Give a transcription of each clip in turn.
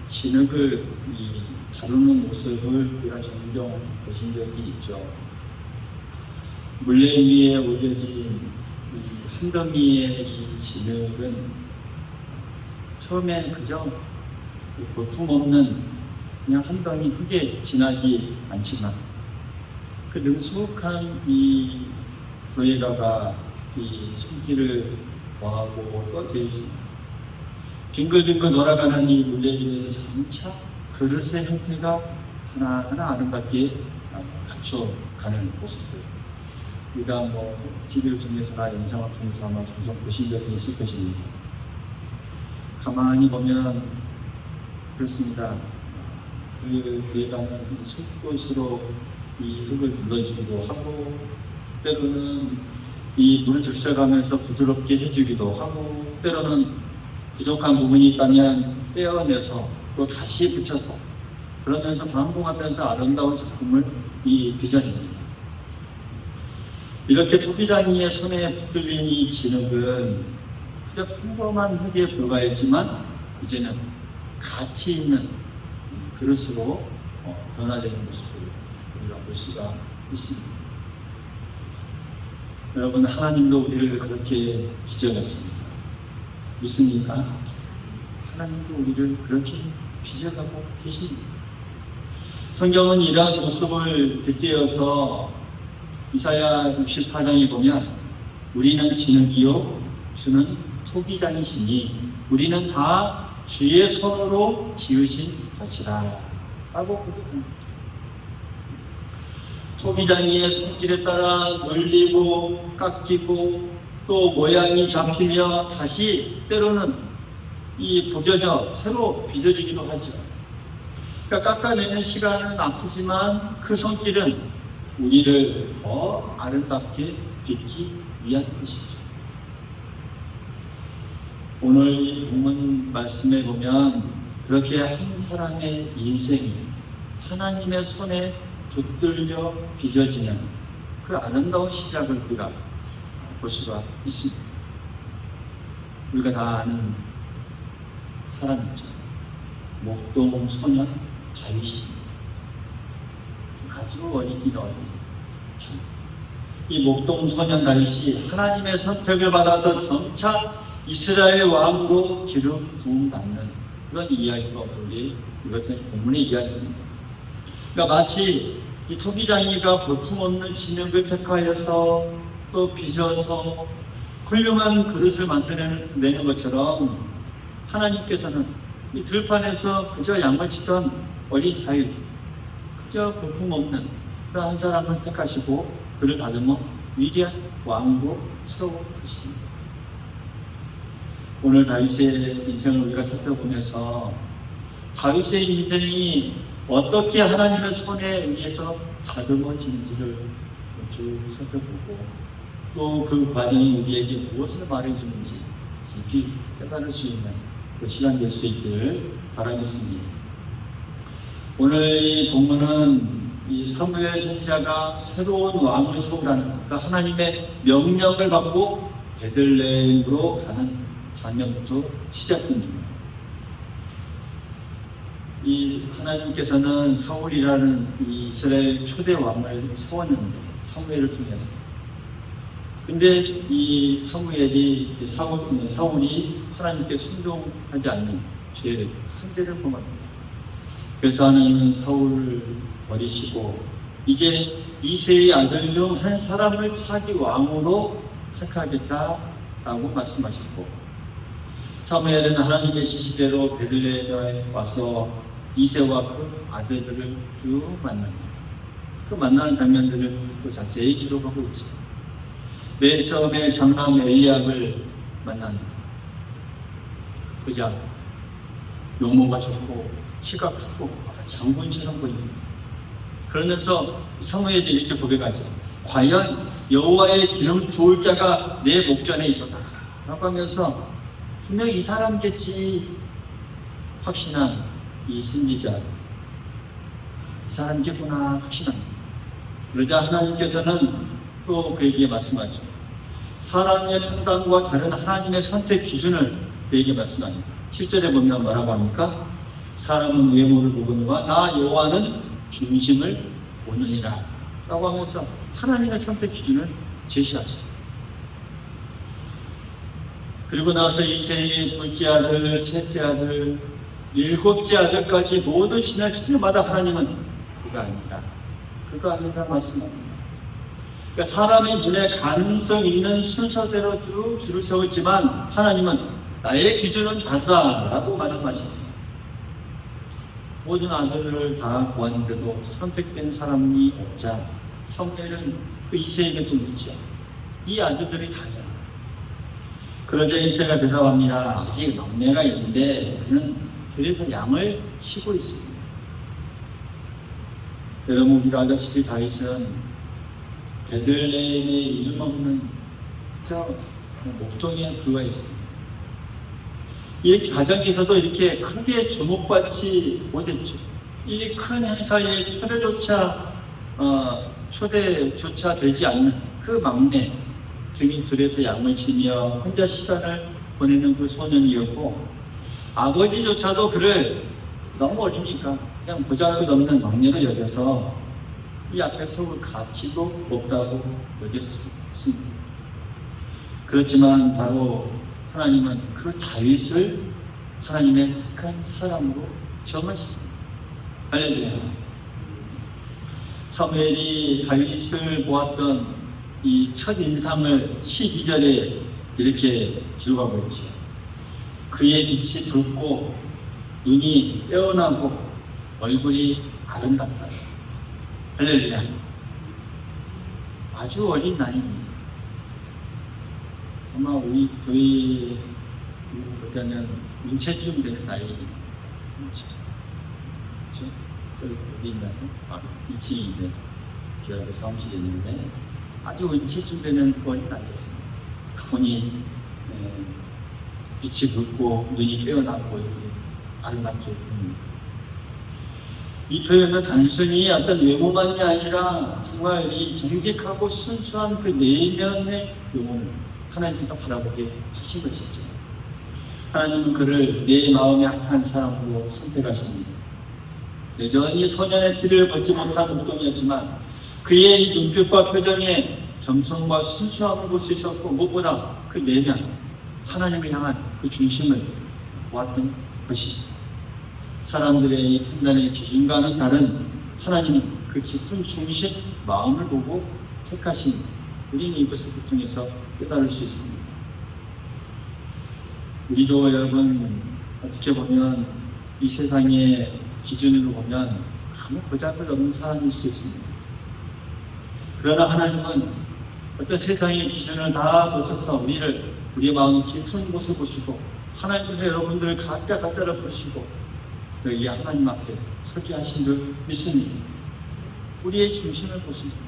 진흙을 다루는 모습을 우리가 종종 보신 적이 있죠. 물레 위에 올려진 이 한 덩이의 이 진흙은 처음엔 그저 볼품없는 그냥 한 덩이 흙에 지나지 않지만 그 능숙한 이 도예가가 이 손길을 더하고 또 대지 빙글빙글 돌아가는 이 물레 위에서 점차 그릇의 형태가 하나하나 아름답게 갖춰가는 모습들. 우리가 TV를 통해서나 영상을 통해서 아마 종종 보신 적이 있을 것입니다. 가만히 보면 그렇습니다. 그 도예가는 손끝으로 이 흙을 눌러주기도 하고 때로는 이 물을 적셔가면서 부드럽게 해주기도 하고 때로는 부족한 부분이 있다면 떼어내서 또 다시 붙여서 그러면서 반복하면서 아름다운 작품을 빚어냅니다. 이렇게 토기장이의 손에 붙들린 이 진흙은 그저 평범한 흙에 불과했지만 이제는 가치 있는 그릇으로 변화되는 모습들을 우리가 볼 수가 있습니다. 여러분, 하나님도 우리를 그렇게 빚어갔습니다. 믿습니까? 하나님도 우리를 그렇게 빚어가고 계십니다. 성경은 이러한 모습을 빗대어서 이사야 64장에 보면 우리는 진흙이요 주는 토기장이시니 우리는 다 주의 손으로 지으신 것이라 라고 고백합니다. 토기장이의 손길에 따라 눌리고 깎이고 또 모양이 잡히며 다시 때로는 구겨져 새로 빚어지기도 하죠. 그러니까 깎아내는 시간은 아프지만 그 손길은 우리를 더 아름답게 빚기 위한 것이죠. 오늘 이 본문 말씀에 보면 그렇게 한 사람의 인생이 하나님의 손에 붙들려 빚어지는 그 아름다운 시작을 우리가 볼 수가 있습니다. 우리가 다 아는 사람이죠. 목동 소년 다윗입니다. 아주 어리긴 어린 이 목동 소년 다윗이 하나님의 선택을 받아서 점차 이스라엘 왕으로 기름 부음 받는 그런 이야기가 오늘 이것은 본문의 이야기입니다. 그러니까 마치 이 토기장이가 볼품없는 진흙을 택하여서 또 빚어서 훌륭한 그릇을 만들어내는 것처럼 하나님께서는 이 들판에서 그저 양을 치던 어린 다윗, 그저 볼품없는 그런 한 사람을 택하시고 그를 다듬어 위대한 왕으로 세워주십니다. 오늘 다윗의 인생을 우리가 살펴보면서 다윗의 인생이 어떻게 하나님의 손에 의해서 다듬어지는지를 쭉 살펴보고 또 그 과정이 우리에게 무엇을 말해주는지 깊이 깨달을 수 있는 그 시간 될 수 있기를 바라겠습니다. 오늘 이 본문은 이 사무엘 선지자가 새로운 왕을 세우라는 그 하나님의 명령을 받고 베들레헴으로 가는 장면부터 시작됩니다. 이 하나님께서는 사울이라는 이 이스라엘 초대 왕을 세웠는데 사무엘을 통해서 근데 이 사무엘이 사울이 하나님께 순종하지 않는 죄를 큰 죄를 범합니다. 그래서 하나님은 사울을 버리시고 이제 이새의 아들 중 한 사람을 차기 왕으로 택하겠다라고 말씀하셨고 사무엘은 하나님의 지시대로 베들레헴에 와서 이새와 그 아들들을 쭉 만납니다. 그 만나는 장면들을 또 자세히 기록하고 있죠. 맨 처음에 장남 엘리압을 만납니다. 그자 용모가 좋고 키가 크고 장군처럼 보입니다. 그러면서 사무엘이 이렇게 고백하죠. 과연 여호와의 기름 부을 자가 내 목전에 있도다 라고 하면서 분명히 이 사람겠지 확신한 이 선지자 이 사람이겠구나 확신합니다. 그러자 하나님께서는 또 그에게 말씀하죠. 사람의 판단과 다른 하나님의 선택 기준을 그에게 말씀합니다. 7절에 보면 뭐라고 합니까? 사람은 외모를 보거니와 나 여호와는 중심을 보느니라 라고 하면서 하나님의 선택 기준을 제시하십니다. 그리고 나서 이세의 둘째 아들, 셋째 아들, 일곱째 아들까지 모든 신을 시대마다 하나님은 그거 아니다. 그거 아니다 말씀합니다. 그러니까 사람의 눈에 가능성 있는 순서대로 쭉 줄을 세웠지만 하나님은 나의 기준은 다르다라고 말씀하십니다. 모든 아들을 다 구하는데도 선택된 사람이 없자 사무엘은 그 이새에게도 묻죠. 이 아들들이 다잖아. 그러자 이새가 대답합니다. 아직 막내가 있는데 그는 들에서 양을 치고 있습니다. 여러분 우리가 알다시피 다윗은 베들레헴에 이름 없는 저 목동에 그가 있습니다. 이 가정에서도 이렇게 크게 주목받지 못했죠. 이 큰 행사에 초대조차 되지 않는 그 막내 등이 들에서 양을 치며 혼자 시간을 보내는 그 소년이었고 아버지조차도 그를 너무 어리니까 그냥 보잘것없는 막내로 여겨서 이 앞에 서울 가치도 없다고 여겼습니다. 그렇지만 바로 하나님은 그 다윗을 하나님의 택한 사람으로 정하십니다. 할렐루야. 사무엘이 다윗을 보았던 이 첫 인상을 12절에 이렇게 기록하고 있죠. 그의 빛이 붉고 눈이 빼어나고 얼굴이 아름답다. 할렐루야. 아주 어린 나이입니다. 아마 우리 교회 보자면 윤채쯤 되는 나이. 윤채. 그렇죠? 저기 어디 있나요? 아, 2층에 있는 기업의 사무실에 있는데 아주 윤채쯤 되는 어린 나이였습니다. 보니 빛이 붉고 눈이 빼어나고 아름답게 보입니다. 이 표현은 단순히 어떤 외모만이 아니라 정말 이 정직하고 순수한 그 내면의 영혼을 하나님께서 바라보게 하신 것이죠. 하나님은 그를 내 마음에 합한 사람으로 선택하십니다. 여전히 소년의 티를 벗지 못한 목동이었지만 그의 이 눈빛과 표정에 정성과 순수함을 볼 수 있었고 무엇보다 그 내면 하나님을 향한 그 중심을 보았던 것이죠. 사람들의 판단의 기준과는 다른 하나님은 그 깊은 중심 마음을 보고 택하신 우리는 이것을 통해서 깨달을 수 있습니다. 우리도 여러분 어떻게 보면 이 세상의 기준으로 보면 아무 보잘것없는 사람일 수 있습니다. 그러나 하나님은 어떤 세상의 기준을 다 벗어서 우리의 마음 깊은 곳을 보시고 하나님께서 여러분들을 각자를 부르시고 여기 하나님 앞에 서게 하신 줄 믿습니다. 우리의 중심을 보십니다.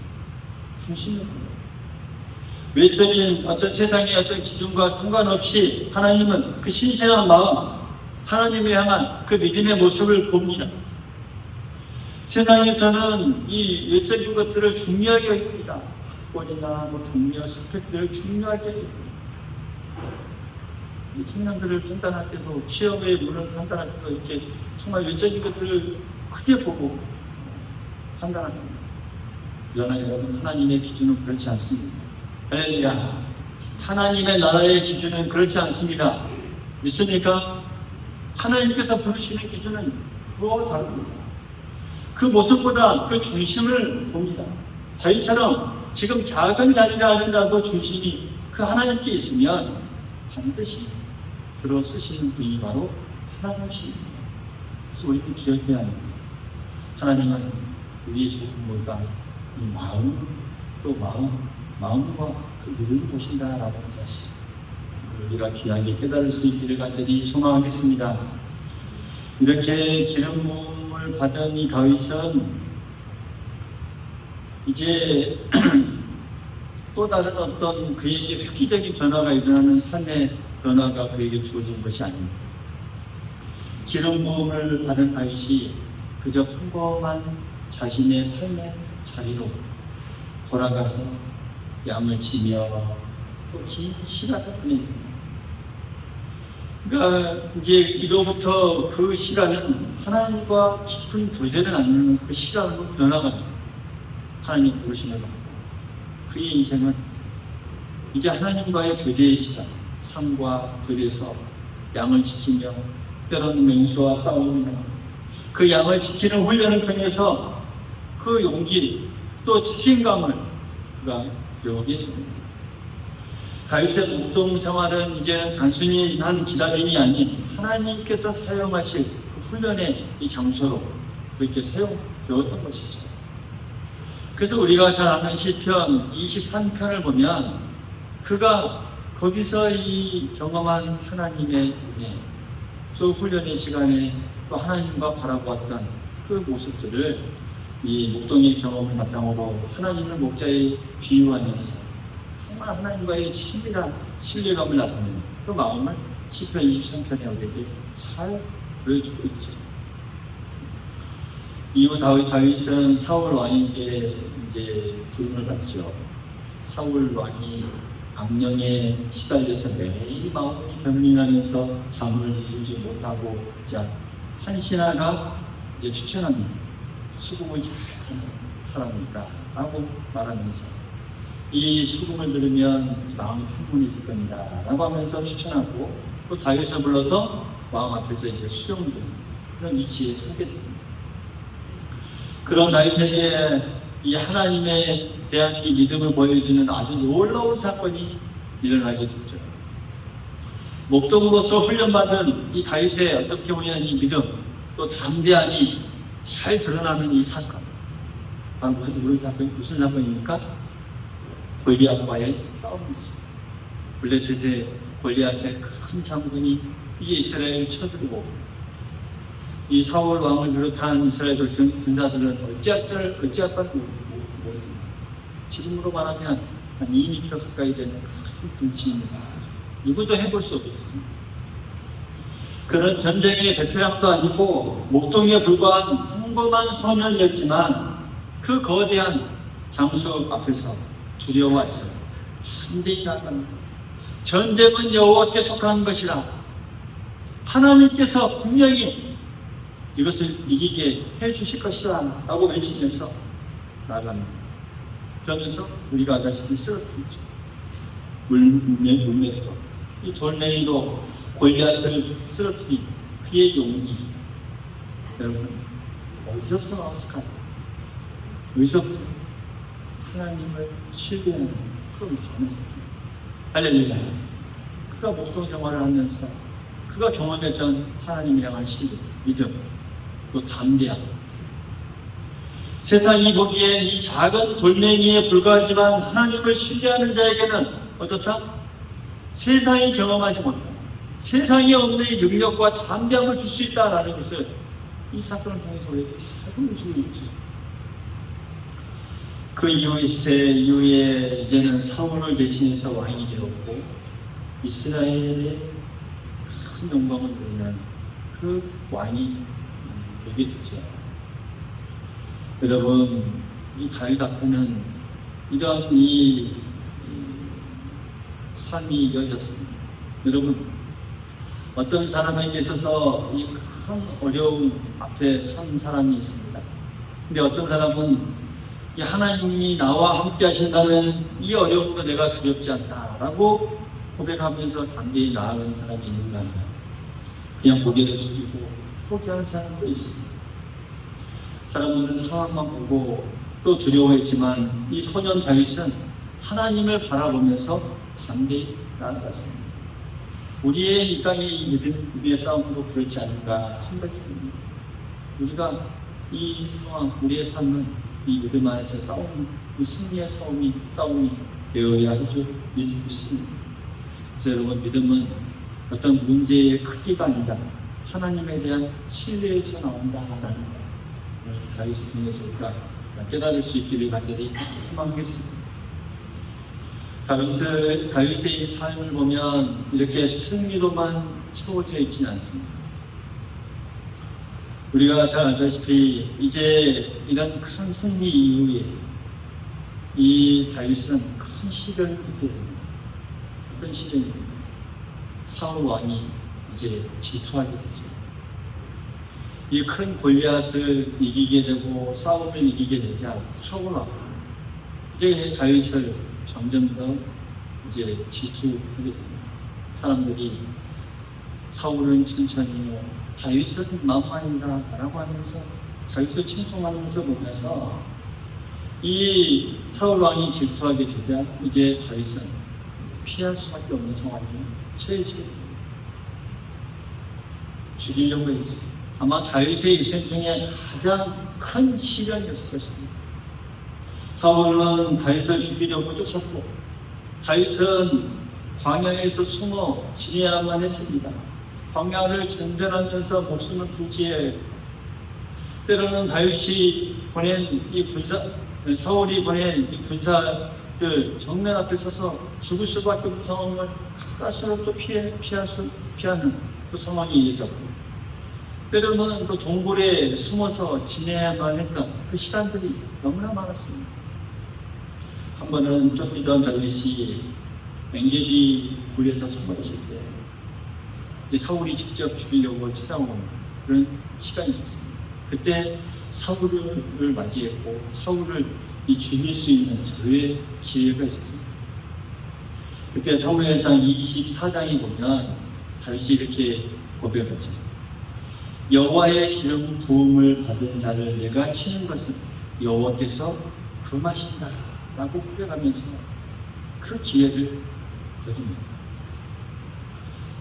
중심을 보십니다. 외적인 어떤 세상의 어떤 기준과 상관없이 하나님은 그 신실한 마음, 하나님을 향한 그 믿음의 모습을 봅니다. 세상에서는 이 외적인 것들을 중요하게 여깁니다. 학벌이나 경력, 스펙들을 중요하게 여깁니다. 이 청년들을 판단할 때도, 취업의 문을 판단할 때도 이렇게 정말 외적인 것들을 크게 보고 판단합니다. 그러나 여러분, 하나님의 기준은 그렇지 않습니다. 할렐루야. 하나님의 나라의 기준은 그렇지 않습니다. 믿습니까? 하나님께서 부르시는 기준은 그와 다릅니다. 그 모습보다 그 중심을 봅니다. 저희처럼 지금 작은 자리라 할지라도 중심이 그 하나님께 있으면 반드시 들어 쓰시는 분이 바로 하나님이십니다. 그래서 우리는 기억해야 합니다. 하나님은 우리의 조금보다 이 마음, 또 마음과 그 믿음을 보신다라는 사실, 우리가 귀하게 깨달을 수 있기를 간절히 소망하겠습니다. 이렇게 기름 부음을 받은 이 다윗은 이제 또 다른 어떤 그에게 획기적인 변화가 일어나는 삶의 변화가 그에게 주어진 것이 아닙니다. 기름 부음을 받은 다윗이 그저 평범한 자신의 삶의 자리로 돌아가서 양을 치며 또 긴 시간을 보냅니다. 그러니까 이제 이로부터 그 시간은 하나님과 깊은 교제를 나누는 그 시간으로 변화가 됩니다. 하나님 부르심을 받고 그의 인생은 이제 하나님과의 교제의 시간, 삶과 들에서 양을 지키며 때로는 맹수와 싸우며 그 양을 지키는 훈련을 통해서 그 용기 또 책임감을 그가 배우게 됩니다. 다윗의 목동 생활은 이제는 단순히 한 기다림이 아닌 하나님께서 사용하실 그 훈련의 이 장소로 그렇게 배웠던 것이죠. 그래서 우리가 잘 아는 시편 23편을 보면 그가 거기서 이 경험한 하나님의 은혜, 또 훈련의 시간에 또 하나님과 바라보았던 그 모습들을 이 목동의 경험을 바탕으로 하나님을 목자에 비유하면서 정말 하나님과의 친밀한 신뢰감을 나타내는 그 마음을 시편 23편에 우리에게 잘 보여주고 있죠. 이후 다윗은 사울 왕에게 이제 부름을 받죠. 사울 왕이 악령에 시달려서 매일 마음이 변민하면서 잠을 이루지 못하고 있자 한 신하가 이제 추천합니다. 수금을 잘하는 사람이다 라고 말하면서 이 수금을 들으면 마음이 평온해질 겁니다 라고 하면서 추천하고 또 다윗을 불러서 왕 앞에서 이제 수용되는 그런 위치에 서게 됩니다. 그런 다윗에게 이 하나님에 대한 이 믿음을 보여주는 아주 놀라운 사건이 일어나게 됐죠. 목동으로서 훈련받은 이 다윗의 어떻게 보면 이 믿음 또 담대함이 잘 드러나는 이 사건. 무슨 사건입니까? 골리앗과의 싸움이죠. 블레셋의 골리앗의 큰 장군이 이제 이스라엘을 쳐들고 이 사울 왕을 비롯한 이스라엘 군사들은 어찌할 지금으로 말하면 한 2m 가까이 되는 큰 등치입니다. 누구도 해볼 수 없습니다. 그런 전쟁의 베테랑도 아니고 목동에 불과한 평범한 소년이었지만 그 거대한 장수 앞에서 두려워하지 않고 담대히 나아갑니다. 전쟁은 여호와께 속한 것이라 하나님께서 분명히 이것을 이기게 해주실 것이다 라고 외치면서 나아갑니다. 그러면서 우리가 알다시피 쓰러뜨리죠. 물맷돌 이 돌멩이로 골리앗을 쓰러뜨린 그의 용기, 여러분 어디서부터 나왔을까요? 어디서부터? 하나님을 신뢰하는 그런 마음에서입니다. 할렐루야. 그가 목동 생활을 하면서 그가 경험했던 하나님을 향한 신뢰, 믿음, 또 담대함. 세상이 보기엔 이 작은 돌멩이에 불과하지만 하나님을 신뢰하는 자에게는 어떻다? 세상이 경험하지 못한 세상에 없는 이 능력과 담대함을 줄 수 있다라는 것을 이 사건을 통해서 우리에게 잘 보여주고 있죠. 그 이후에 이제는 사울을 대신해서 왕이 되었고 이스라엘의 큰 영광을 누리는 그 왕이 되게 됐죠. 여러분, 이 다윗 앞에는 이런 이 삶이 이어졌습니다. 여러분, 어떤 사람에게 있어서 이 큰 어려움 앞에 선 사람이 있습니다. 근데 어떤 사람은 이 하나님이 나와 함께 하신다면 이 어려움도 내가 두렵지 않다라고 고백하면서 담대히 나아가는 사람이 있는가 하면 그냥 고개를 숙이고 포기하는 사람도 있습니다. 사람들은 상황만 보고 또 두려워했지만 이 소년 다윗은 하나님을 바라보면서 담대히 나아갔습니다. 우리의 이 땅의 이 믿음의 싸움도 그렇지 않은가 생각이 듭니다. 우리가 이 상황, 우리의 삶은 이 믿음 안에서 싸우는 이 승리의 싸움이 되어야 할 줄 믿습니다. 그래서 여러분, 믿음은 어떤 문제의 크기가 아니라 하나님에 대한 신뢰에서 나온다라는 것. 다윗을 통해서 우리가 깨달을 수 있기를 간절히 소망하겠습니다. 다윗의 삶을 보면 이렇게 승리로만 채워져 있지는 않습니다. 우리가 잘 알다시피 이제 이런 큰 승리 이후에 이 다윗은 큰 시련을 겪게 됩니다. 큰 시련입니다. 사울 왕이 이제 질투하게 되죠. 이 큰 골리앗을 이기게 되고 싸움을 이기게 되자 사울 왕 이제 다윗을 점점 더 이제 질투하게 됩니다. 사람들이 사울은 천천히 다윗은 만만이다 라고 하면서 다윗을 칭송하면서 보면서 이 사울 왕이 질투하게 되자 이제 다윗은 피할 수밖에 없는 상황이 처해지게 됩니다. 죽이려고 했죠. 아마 다윗의 일생 중에 가장 큰 시련이었을 것입니다. 사울은 다윗을 죽이려고 쫓았고 다윗은 광야에서 숨어 지내야만 했습니다. 광야를 전전하면서 목숨을 부지해 때로는 다윗이 보낸 이 사울이 보낸 이 군사들 정면 앞에 서서 죽을 수밖에 없는 상황을 가까스로 또 피하는 그 상황이 이어졌고 때로는 또 동굴에 숨어서 지내야만 했던 그 시간들이 너무나 많았습니다. 한 번은 쫓기던 다윗이 엥게디 굴에서 숨어있을 때 이 사울이 직접 죽이려고 찾아오는 그런 시간이 있었습니다. 그때 사울을 맞이했고 사울을 죽일 수 있는 절호의 기회가 있었습니다. 그때 사무엘상 24장에 보면 다윗이 이렇게 고백하죠. 여호와의 기름 부음을 받은 자를 내가 치는 것은 여호와께서 금하신다 라고 고백하면서 그 기회를 거둡니다.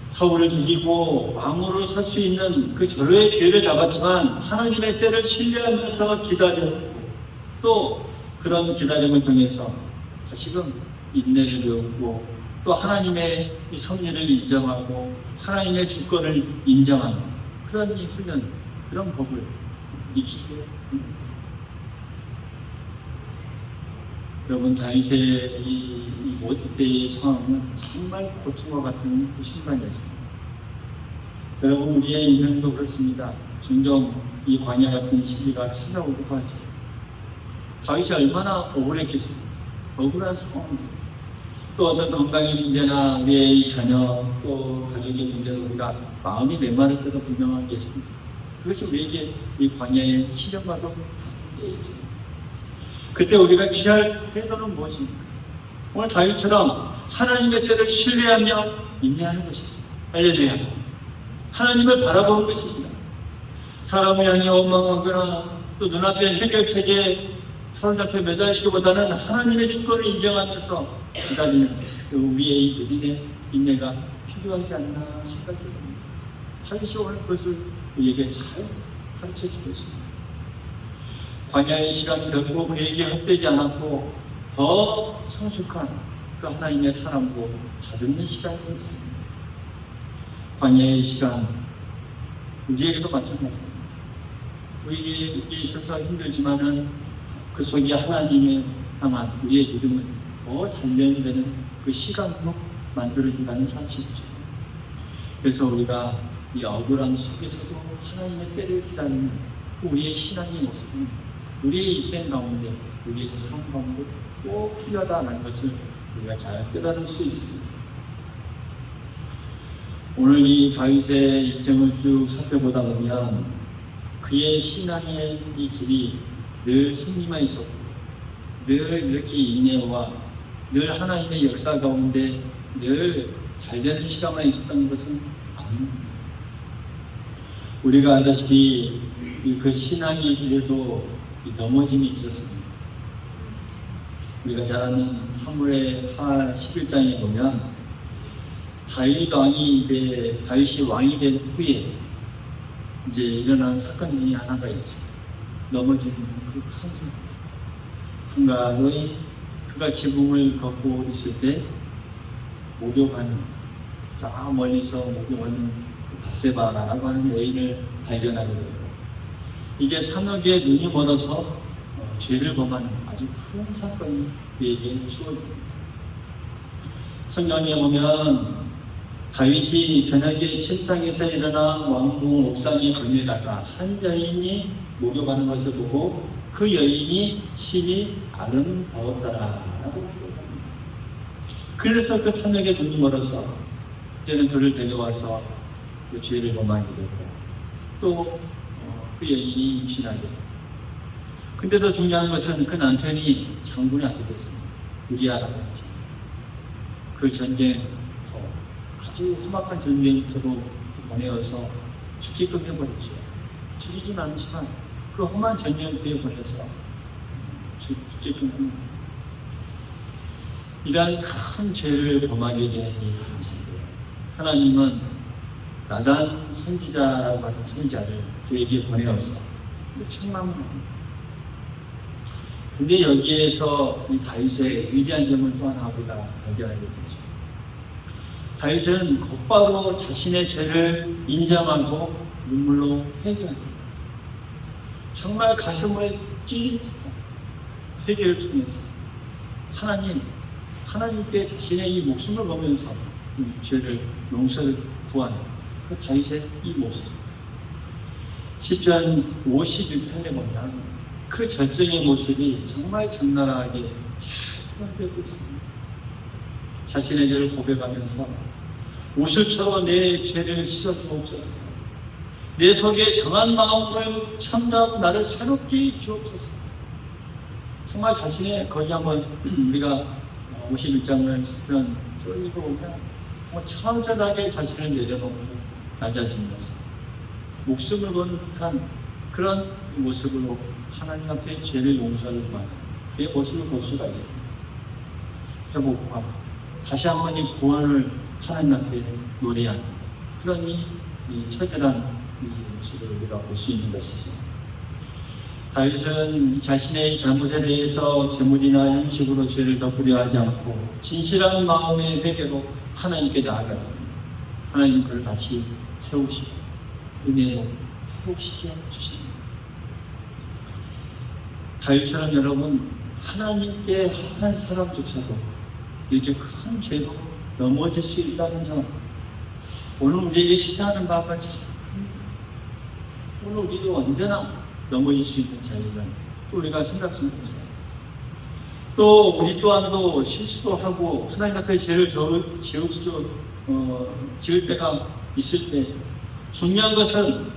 사울을 죽이고 왕으로 설 수 있는 그 절호의 기회를 잡았지만 하나님의 때를 신뢰하면서 기다렸고 또 그런 기다림을 통해서 다시금 인내를 배우고 또 하나님의 이 섭리를 인정하고 하나님의 주권을 인정하는 그런 이 훈련, 그런 법을 익히게 됩니다. 여러분 다윗의 이때의 상황은 정말 고통과 같은 순간이었습니다. 여러분 우리의 인생도 그렇습니다. 종종 이 광야 같은 시기가 찾아오기도 하지. 다윗이 얼마나 억울했겠습니까? 억울한 상황입니다. 또 어떤 건강의 문제나 우리의 이 자녀 또 가족의 문제로 우리가 마음이 메마를 때도 분명하겠습니다. 그것이 우리에게 이 광야의 시련과도 같은 때이죠. 그때 우리가 취할 태도는 무엇입니까? 오늘 다윗처럼 하나님의 때를 신뢰하며 인내하는 것이죠. 할렐루야. 하나님을 바라보는 것입니다. 사람을 향해 원망하거나 또 눈앞에 해결책에 사로잡혀 매달리기보다는 하나님의 주권을 인정하면서 기다리는 그 위의 이 믿음의 인내가 필요하지 않나 생각이 듭니다. 다윗이 오늘 그것을 우리에게 잘 가르쳐주고 있습니다. 광야의 시간이 결코 그에게 헛되지 않았고 더 성숙한 그 하나님의 사랑으로 다듬는 시간이었습니다. 광야의 시간 우리에게도 마찬가지입니다. 우리에게 있어서 힘들지만은 그 속에 하나님의 향한 우리의 믿음은 더 단련되는 그 시간으로 만들어진다는 사실이죠. 그래서 우리가 이 억울함 속에서도 하나님의 때를 기다리는 그 우리의 신앙의 모습은 우리의 일생 가운데, 우리의 삶 가운데 꼭 필요하다는 것을 우리가 잘 깨달을 수 있습니다. 오늘 이 다윗의 일생을 쭉 살펴보다 보면 그의 신앙의 이 길이 늘 승리만 있었고 늘 이렇게 인내와 늘 하나님의 역사 가운데 늘 잘되는 시간만 있었던 것은 아닙니다. 우리가 알다시피 그 신앙의 길에도 넘어짐이 있었습니다. 우리가 잘 아는 사무엘 하 11장에 보면 다윗이 왕이 된 후에 이제 일어난 사건 중에 하나가 있죠. 넘어진 그 큰 사건. 한가로이 그가 지붕을 걷고 있을 때 목욕하는 저 멀리서 목욕하는 바세바라고 하는 여인을 발견하게 되고 이제 탐욕에 눈이 멀어서 죄를 범하는 아주 큰 사건이 그에게 주어집니다. 성경에 보면 다윗이 저녁에 책상에서 일어나 왕궁 옥상에 걸려다가 한 여인이 목욕하는 것을 보고 그 여인이 심히 아름다웠더라라고 기록합니다. 그래서 그 탐욕에 눈이 멀어서 이제는 그를 데려와서 그 죄를 범하게 되고 또 그 여인이 임신하게 되고 근데 더 중요한 것은 그 남편이 장군이 아들이 됐습니다. 우리아라고 했죠. 그 전쟁터 아주 험악한 전쟁터로 보내어서 죽게끔 해버리죠. 죽이진 않지만 그 험한 전쟁터에 보내서 죽게끔 합니다. 이러한 큰 죄를 범하게 된 이 당시에 하나님은 나단 선지자라고 하는 선지자를 그에게 보내어서 책망을 합니다. 근데 여기에서 이 다윗의 위대한 점을 또 하나 우리가 발견하게 되죠. 다윗은 곧바로 자신의 죄를 인정하고 눈물로 회개합니다. 정말 가슴을 찢듯한 회개를 통해서 하나님께 자신의 이 목숨을 거면서 이 죄를 용서를 구하는 그 다윗의 이 모습. 시편 51편에 보면 그 절정의 모습이 정말 적나라하게 잘 표현되고 있습니다. 자신의 죄를 고백하면서 우슬처럼 내 죄를 씻어주옵소서. 내 속에 정한 마음을 참여하고 나를 새롭게 해주옵소서. 정말 자신의 거기 한번 우리가 51장을 시편 읽어보면 처절하게 자신을 내려놓고 낮아지면서 목숨을 거는 듯한 그런 모습으로 하나님 앞에 죄를 용서를 구하는 그의 모습을 볼 수가 있습니다. 회복과 다시 한번 이 구원을 하나님 앞에 노래하는 그런 이 처절한 이 모습을 우리가 볼 수 있는 것이죠. 다윗은 자신의 잘못에 대해서 재물이나 형식으로 죄를 덮으려 하지 않고 진실한 마음의 회개로 하나님께 나아갔습니다. 하나님 그를 다시 세우시고 은혜로 회복시켜 주십니다. 다윗처럼 여러분 하나님께 합한 사람조차도 이렇게 큰 죄로 넘어질 수 있다는 점 오늘 우리에게 시사하는 바가 참 오늘 우리도 언제나 넘어질 수 있는 자리는 또 우리가 생각했어요. 또 우리 또한도 실수도 하고 하나님 앞에 죄를 지을 때가 있을 때 중요한 것은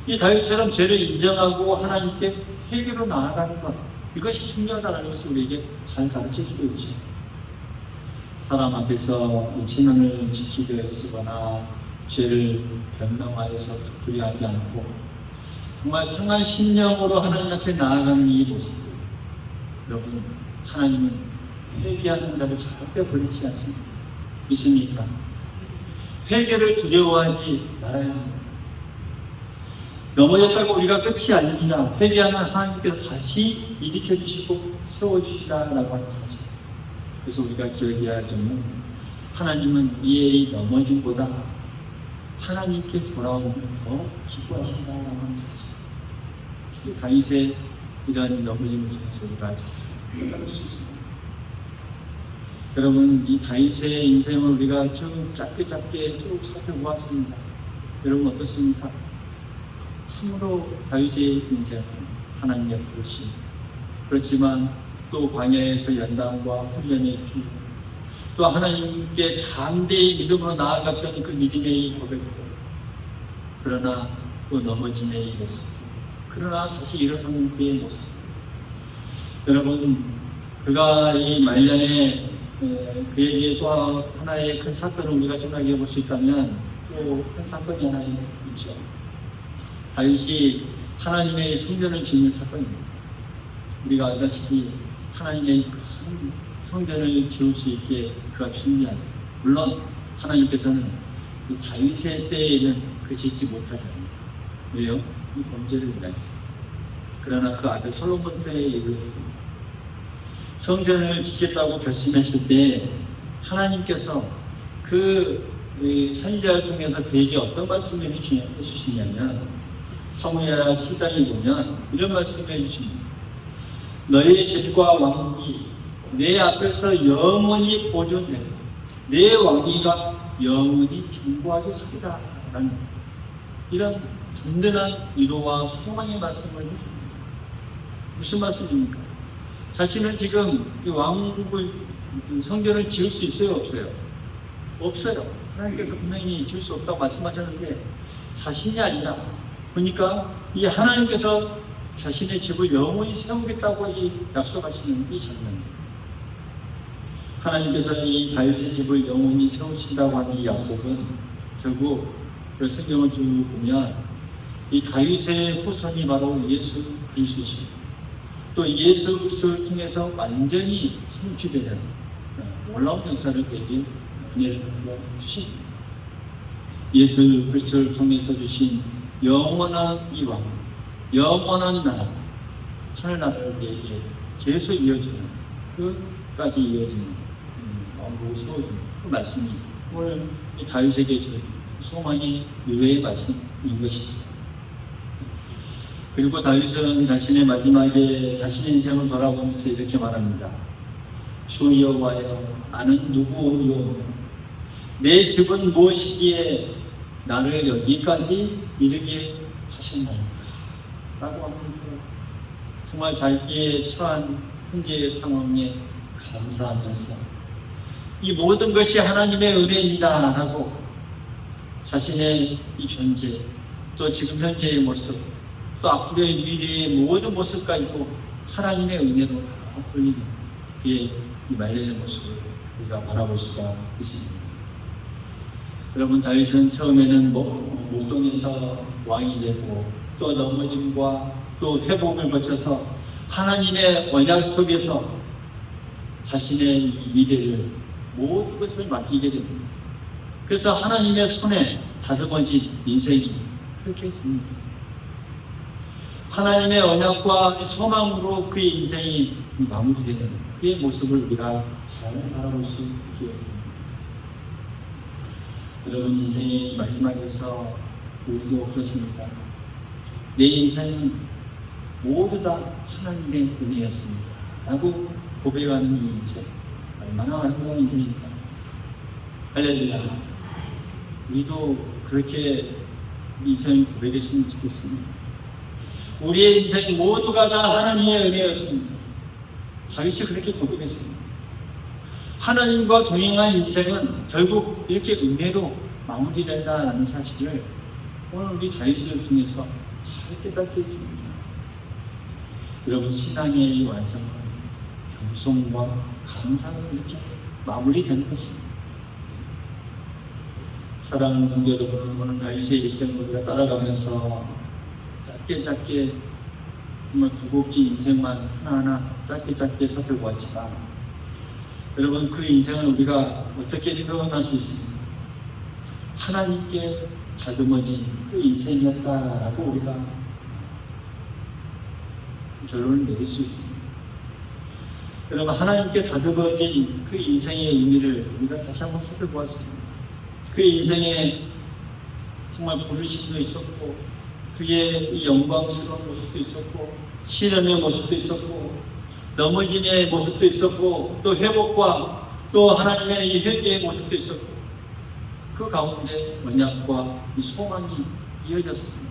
이 다윗처럼 죄를 인정하고 하나님께 회개로 나아가는 것 이것이 중요하다는 것을 우리에게 잘 가르쳐주고 있죠. 사람 앞에서 이 체면을 지키려 애쓰거나 죄를 변명하여서 덮으려 하지 않고 정말 상한 심령으로 하나님 앞에 나아가는 이 모습들 여러분 하나님은 회개하는 자를 절대 버리지 않습니다. 믿습니까? 회개를 두려워하지 말아야 합니다. 넘어졌다고 우리가 끝이 아닙니다. 회개하면 하나님께서 다시 일으켜 주시고 세워주시다라고 하는 사실. 그래서 우리가 기억해야 할 점은 하나님은 우리의 넘어짐보다 하나님께 돌아오면 더 기뻐하신다라고 하는 사실. 다윗의 이러한 넘어짐을 통해서 우리가 잘 깨달을 수 있습니다. 여러분 이 다윗의 인생을 우리가 쭉 짧게 쭉 살펴보았습니다. 여러분 어떻습니까? 참으로 다윗의 인생은 하나님의 부르심 그렇지만 또 광야에서 연단과 훈련의 길 또 하나님께 담대히 믿음으로 나아갔던 그 믿음의 고백들 그러나 또 넘어짐의 모습 그러나 다시 일어서는 그의 모습 여러분 그가 이 말년에 그에게 또 하나의 큰 사건을 우리가 생각해 볼 수 있다면 또 큰 사건이 하나 있죠. 다윗이 하나님의 성전을 짓는 사건입니다. 우리가 알다시피 하나님의 큰 성전을 지을 수 있게 그가 준비한 물론 하나님께서는 이 다윗의 때에는 그 짓지 못하게 합니다. 왜요? 이 범죄를 인하여서. 그러나 그 아들 솔로몬 때에 이르렀습니다. 성전을 짓겠다고 결심했을 때 하나님께서 그 선지자를 통해서 그에게 어떤 말씀을 해주시냐면 사무엘하 7장에 보면 이런 말씀을 해주십니다. 너의 집과 왕국이 내 앞에서 영원히 보존되고 내 왕위가 영원히 견고하게 서리다 라는 이런 든든한 위로와 소망의 말씀을 해줍니다. 무슨 말씀입니까? 자신은 지금 이 왕국을 성전을 지을 수 있어요? 없어요? 없어요. 하나님께서 분명히 지을 수 없다고 말씀하셨는데 자신이 아니라, 그러니까 이 하나님께서 자신의 집을 영원히 세우겠다고 이 약속하시는 이 장면, 하나님께서 이 다윗의 집을 영원히 세우신다고 하는 이 약속은 결국 그 성경을 쭉 보면 이 다윗의 후손이 바로 예수 그리스도시고, 또 예수 그리스도를 통해서 완전히 성취되는 놀라운 역사를 그에게 은혜를 주신, 예수 그리스도를 통해서 주신 영원한 이 왕, 영원한 나라, 하늘나라를 우리에게 계속 이어지는, 끝까지 이어지는 왕국을 세워주는 그 말씀이 오늘 이 다윗에게 준 소망의 유래의 말씀인 것이죠. 그리고 다윗은 자신의 마지막에 자신의 인생을 돌아보면서 이렇게 말합니다. 주 여호와여, 나는 누구오뇨? 내 집은 무엇이기에 나를 여기까지 이르게 하셨나이까? 라고 하면서 정말 자기의 처한 현재의 상황에 감사하면서 이 모든 것이 하나님의 은혜입니다 라고 자신의 이 존재, 또 지금 현재의 모습, 또 앞으로의 미래의 모든 모습까지도 하나님의 은혜로 다 돌리는 그의 이 말려진 모습을 우리가 바라볼 수가 있습니다. 여러분, 다윗은 처음에는 목동에서 왕이 되고 또 넘어짐과 또 회복을 거쳐서 하나님의 언약 속에서 자신의 이 미래를 모든 것을 맡기게 됩니다. 그래서 하나님의 손에 다듬어진 인생이 그렇게 됩니다. 하나님의 언약과 소망으로 그의 인생이 마무리되는 그의 모습을 우리가 잘 바라볼 수 있게 됩니다. 여러분, 인생의 마지막에서 우리도 그렇습니다. 내 인생은 모두 다 하나님의 은혜였습니다 라고 고백하는 이 인생, 얼마나 아름다운 인생입니까? 할렐루야. 우리도 그렇게 인생을 고백했으면 좋겠습니다. 우리의 인생 모두가 다 하나님의 은혜였습니다. 다윗이 그렇게 고백했습니다. 하나님과 동행한 인생은 결국 이렇게 은혜로 마무리된다는 사실을 오늘 우리 다윗을 통해서 잘 깨닫게 해줍니다. 여러분, 신앙의 이 완성은 겸손과 감사로 이렇게 마무리되는 것입니다. 사랑하는 성도 여러분, 오늘 다윗의 일생을 우리가 따라가면서 짧게 정말 굵은 인생만 하나하나 짧게 살펴보았지만, 여러분, 그 인생을 우리가 어떻게 리더할 수 있습니까? 하나님께 다듬어진 그 인생이었다라고 우리가 결론을 내릴 수 있습니다. 여러분, 하나님께 다듬어진 그 인생의 의미를 우리가 다시 한번 살펴보았습니다. 그 인생에 정말 부르심도 있었고, 그의 이 영광스러운 모습도 있었고, 시련의 모습도 있었고, 넘어짐의 모습도 있었고, 또 회복과 또 하나님의 이 회개의 모습도 있었고, 그 가운데 언약과 이 소망이 이어졌습니다.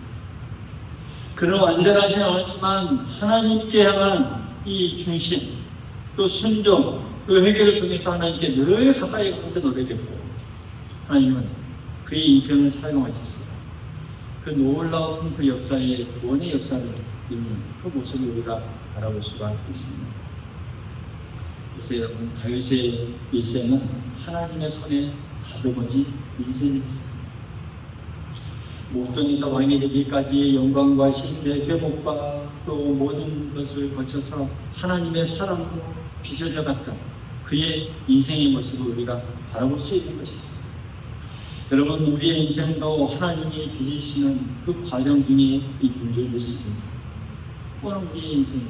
그는 완전하지는 않았지만 하나님께 향한 이 중심, 또 순종, 또 회개를 통해서 하나님께 늘 가까이 가서 노력했고, 하나님은 그의 인생을 사용하셨어요. 그 놀라운 그 역사의 구원의 역사를 이루는 그 모습을 우리가 바라볼 수가 있습니다. 그래서 여러분, 다윗의 일생은 하나님의 손에 다듬어진 인생이었습니다. 목동에서 왕이 되기까지의 영광과 신뢰, 회복과 또 모든 것을 거쳐서 하나님의 사랑으로 빚어져 갔던 그의 인생의 모습을 우리가 바라볼 수 있는 것이죠. 여러분, 우리의 인생도 하나님이 빚으시는 그 과정 중에 있는 줄 믿습니다. 오늘 우리의 인생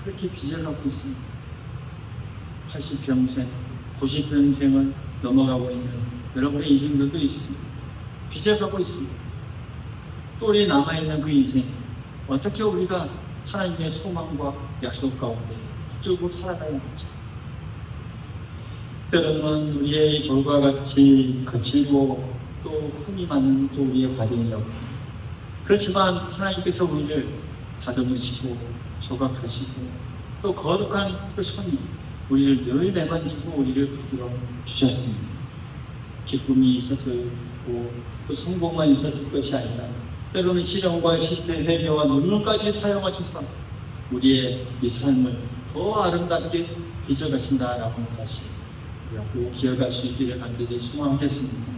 그렇게 빚을 갖고 있습니다. 80평생, 90평생을 넘어가고 있는 여러분의 인생들도 있습니다. 빚을 갖고 있습니다. 또 우리 남아있는 그 인생, 어떻게 우리가 하나님의 소망과 약속 가운데 붙들고 살아가야 할지. 때로는 우리의 돌과 같이 거칠고 또 흠이 많은 또 우리의 과정이었고, 그렇지만 하나님께서 우리를 다듬으시고 조각하시고 또 거룩한 그 손이 우리를 늘 매만지고 우리를 붙들어 주셨습니다. 기쁨이 있어서요, 있고 또 성공만 있었을 것이 아니라 때로는 시련과 실패, 회개와 눈물까지 사용하셔서 우리의 이 삶을 더 아름답게 빚어가신다라고 하는 사실 꼭 기억할 수 있기를 간절히 소망하겠습니다.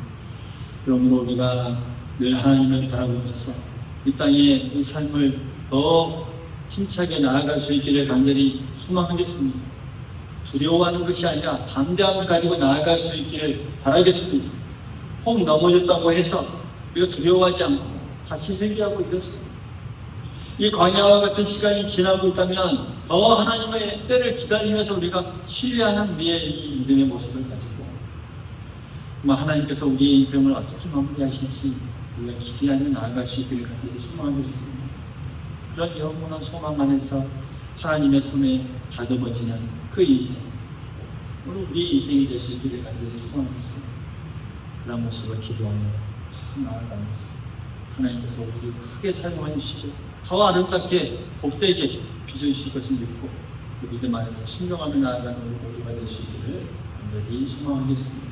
그러므로 우리가 늘 하나님을 바라보면서 이 땅의 이 삶을 더 힘차게 나아갈 수 있기를 간절히 소망하겠습니다. 두려워하는 것이 아니라 담대함을 가지고 나아갈 수 있기를 바라겠습니다. 혹 넘어졌다고 해서 우리가 두려워하지 않고 다시 회개하고 일어섭니다. 이 광야와 같은 시간이 지나고 있다면 더 하나님의 때를 기다리면서 우리가 신뢰하는 우리의 이 믿음의 모습을 가지고 하나님께서 우리의 인생을 어떻게 마무리하실지 우리가 기대하며 나아갈 수 있기를 간절히 소망하겠습니다. 그런 영원한 소망 안에서 하나님의 손에 다듬어지는 그 인생, 오늘 우리의 인생이 될 수 있기를 간절히 소망하겠습니다. 그런 모습을 기도하며 나아가면서 하나님께서 우리를 크게 사용해 주시고 더 아름답게 복되게 빚어주실 것을 믿고 그 믿음 안에서 순종하며 나아가는 우리 모두가 될 수 있기를 간절히 소망하겠습니다.